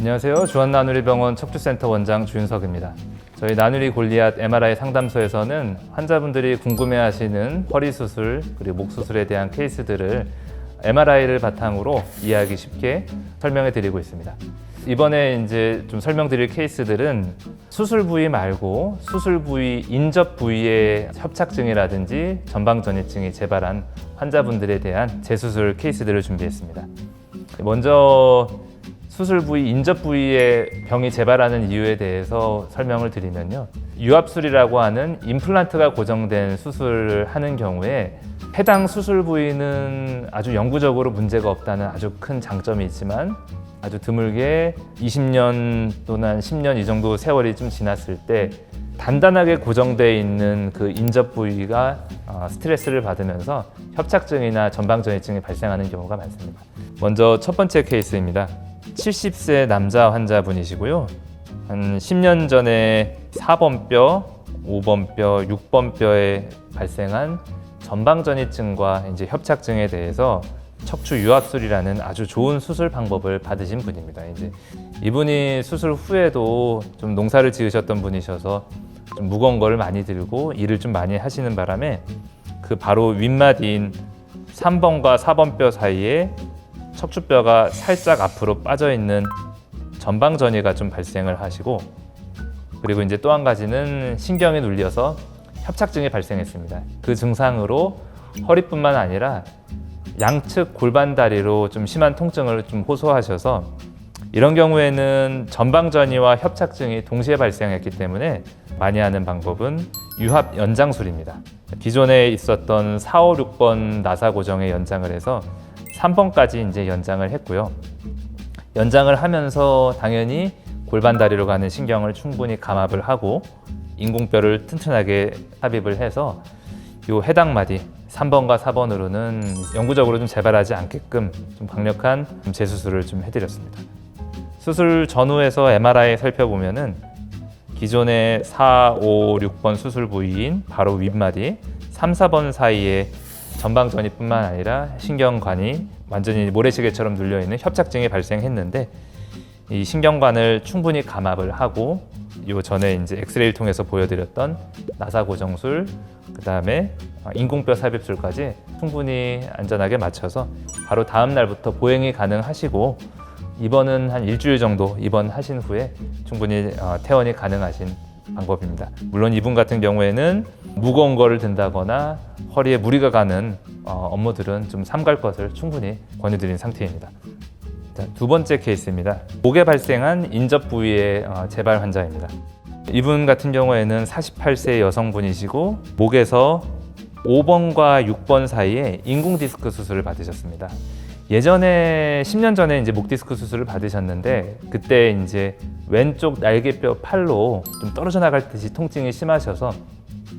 안녕하세요. 주한나누리병원 척추센터 원장 주윤석입니다. 저희 나누리 골리앗 MRI 상담소에서는 환자분들이 궁금해하시는 허리 수술 그리고 목 수술에 대한 케이스들을 MRI를 바탕으로 이해하기 쉽게 설명해 드리고 있습니다. 이번에 이제 좀 설명드릴 케이스들은 수술 부위 말고 수술 부위 인접 부위의 협착증이라든지 전방전이증이 재발한 환자분들에 대한 재수술 케이스들을 준비했습니다. 먼저 수술 부위, 인접 부위의 병이 재발하는 이유에 대해서 설명을 드리면요. 유압술이라고 하는 임플란트가 고정된 수술을 하는 경우에 해당 수술 부위는 아주 영구적으로 문제가 없다는 아주 큰 장점이 있지만 아주 드물게 20년 또는 10년 이 정도 세월이 좀 지났을 때 단단하게 고정되어 있는 그 인접 부위가 스트레스를 받으면서 협착증이나 전방전이증이 발생하는 경우가 많습니다. 먼저 첫 번째 케이스입니다. 70세 남자 환자분이시고요. 한 10년 전에 4번 뼈, 5번 뼈, 6번 뼈에 발생한 전방전이증과 이제 협착증에 대해서 척추 유압술이라는 아주 좋은 수술 방법을 받으신 분입니다. 이제 이분이 수술 후에도 좀 농사를 지으셨던 분이셔서 좀 무거운 거를 많이 들고 일을 좀 많이 하시는 바람에 그 바로 윗마디인 3번과 4번 뼈 사이에 척추뼈가 살짝 앞으로 빠져 있는 전방전이가 좀 발생을 하시고, 그리고 이제 또 한 가지는 신경이 눌려서 협착증이 발생했습니다. 그 증상으로 허리뿐만 아니라 양측 골반 다리로 좀 심한 통증을 좀 호소하셔서 이런 경우에는 전방전이와 협착증이 동시에 발생했기 때문에 많이 하는 방법은 유합 연장술입니다. 기존에 있었던 4, 5, 6번 나사 고정에 연장을 해서 3번까지 이제 연장을 했고요. 연장을 하면서 당연히 골반 다리로 가는 신경을 충분히 감압을 하고 인공뼈를 튼튼하게 삽입을 해서 이 해당 마디 3번과 4번으로는 영구적으로 좀 재발하지 않게끔 좀 강력한 재수술을 좀 해드렸습니다. 수술 전후에서 MRI 살펴보면은 기존의 4, 5, 6번 수술 부위인 바로 윗마디 3, 4번 사이에 전방전이뿐만 아니라 신경관이 완전히 모래시계처럼 눌려있는 협착증이 발생했는데 이 신경관을 충분히 감압을 하고 요 전에 이제 엑스레이를 통해서 보여드렸던 나사 고정술, 그 다음에 인공뼈 삽입술까지 충분히 안전하게 맞춰서 바로 다음 날부터 보행이 가능하시고 입원은 한 일주일 정도 입원하신 후에 충분히 퇴원이 가능하신 방법입니다. 물론 이분 같은 경우에는 무거운 거를 든다거나 허리에 무리가 가는 업무들은 좀 삼갈 것을 충분히 권유드린 상태입니다. 자, 두 번째 케이스입니다. 목에 발생한 인접 부위의 재발 환자입니다. 이분 같은 경우에는 48세 여성분이시고 목에서 5번과 6번 사이에 인공 디스크 수술을 받으셨습니다. 예전에 10년 전에 이제 목 디스크 수술을 받으셨는데 그때 이제 왼쪽 날개뼈 팔로 좀 떨어져 나갈 듯이 통증이 심하셔서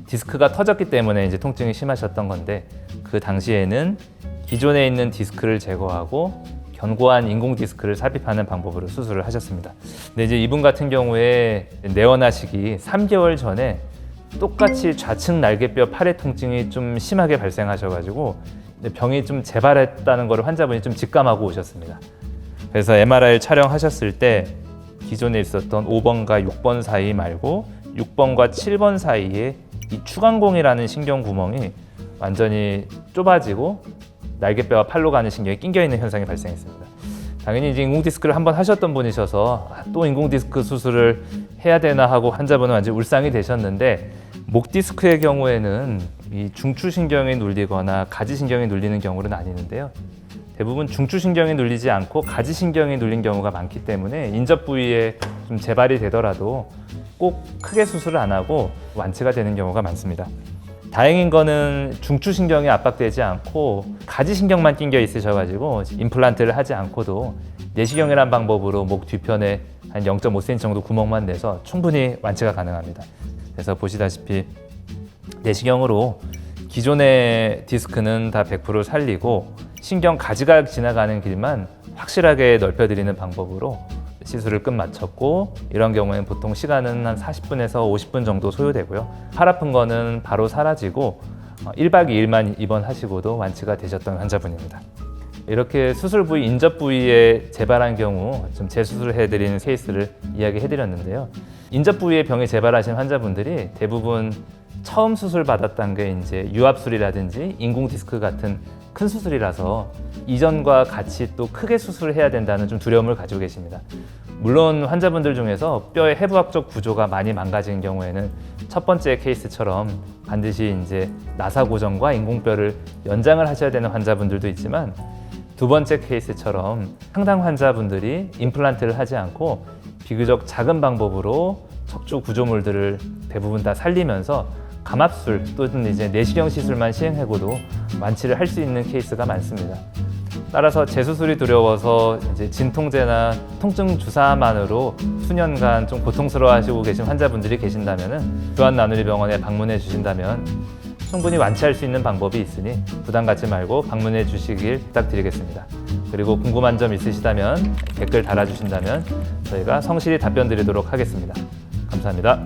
디스크가 터졌기 때문에 이제 통증이 심하셨던 건데 그 당시에는 기존에 있는 디스크를 제거하고 견고한 인공 디스크를 삽입하는 방법으로 수술을 하셨습니다. 근데 이제 이분 같은 경우에 내원하시기 3개월 전에 똑같이 좌측 날개뼈 팔의 통증이 좀 심하게 발생하셔가지고 병이 좀 재발했다는 걸 환자분이 좀 직감하고 오셨습니다. 그래서 MRI를 촬영하셨을 때 기존에 있었던 5번과 6번 사이 말고 6번과 7번 사이에 이 추간공이라는 신경 구멍이 완전히 좁아지고 날개뼈와 팔로 가는 신경이 낑겨 있는 현상이 발생했습니다. 당연히 이제 인공 디스크를 한번 하셨던 분이셔서 또 인공 디스크 수술을 해야 되나 하고 환자분은 완전 울상이 되셨는데 목 디스크의 경우에는 이 중추신경이 눌리거나 가지신경이 눌리는 경우는 아니는데요. 대부분 중추신경이 눌리지 않고 가지신경이 눌린 경우가 많기 때문에 인접 부위에 좀 재발이 되더라도 꼭 크게 수술을 안 하고 완치가 되는 경우가 많습니다. 다행인 거는 중추신경이 압박되지 않고 가지신경만 낑겨 있으셔가지고 임플란트를 하지 않고도 내시경이라는 방법으로 목 뒤편에 한 0.5cm 정도 구멍만 내서 충분히 완치가 가능합니다. 그래서 보시다시피 내시경으로 기존의 디스크는 다 100% 살리고 신경 가지가 지나가는 길만 확실하게 넓혀드리는 방법으로 시술을 끝마쳤고 이런 경우에는 보통 시간은 한 40분에서 50분 정도 소요되고요. 팔 아픈 거는 바로 사라지고 1박 2일만 입원하시고도 완치가 되셨던 환자분입니다. 이렇게 수술 부위, 인접 부위에 재발한 경우 좀 재수술을 해드리는 케이스를 이야기해드렸는데요. 인접 부위에 병이 재발하신 환자분들이 대부분 처음 수술 받았던 게 이제 유압술이라든지 인공 디스크 같은 큰 수술이라서 이전과 같이 또 크게 수술을 해야 된다는 좀 두려움을 가지고 계십니다. 물론 환자분들 중에서 뼈의 해부학적 구조가 많이 망가진 경우에는 첫 번째 케이스처럼 반드시 이제 나사 고정과 인공뼈를 연장을 하셔야 되는 환자분들도 있지만 두 번째 케이스처럼 상당 환자분들이 임플란트를 하지 않고 비교적 작은 방법으로 척추 구조물들을 대부분 다 살리면서 감압술 또는 이제 내시경 시술만 시행하고도 완치를 할 수 있는 케이스가 많습니다. 따라서 재수술이 두려워서 이제 진통제나 통증 주사만으로 수년간 좀 고통스러워하시고 계신 환자분들이 계신다면은 주한나누리병원에 방문해 주신다면 충분히 완치할 수 있는 방법이 있으니 부담 갖지 말고 방문해 주시길 부탁드리겠습니다. 그리고 궁금한 점 있으시다면 댓글 달아주신다면 저희가 성실히 답변 드리도록 하겠습니다. 감사합니다.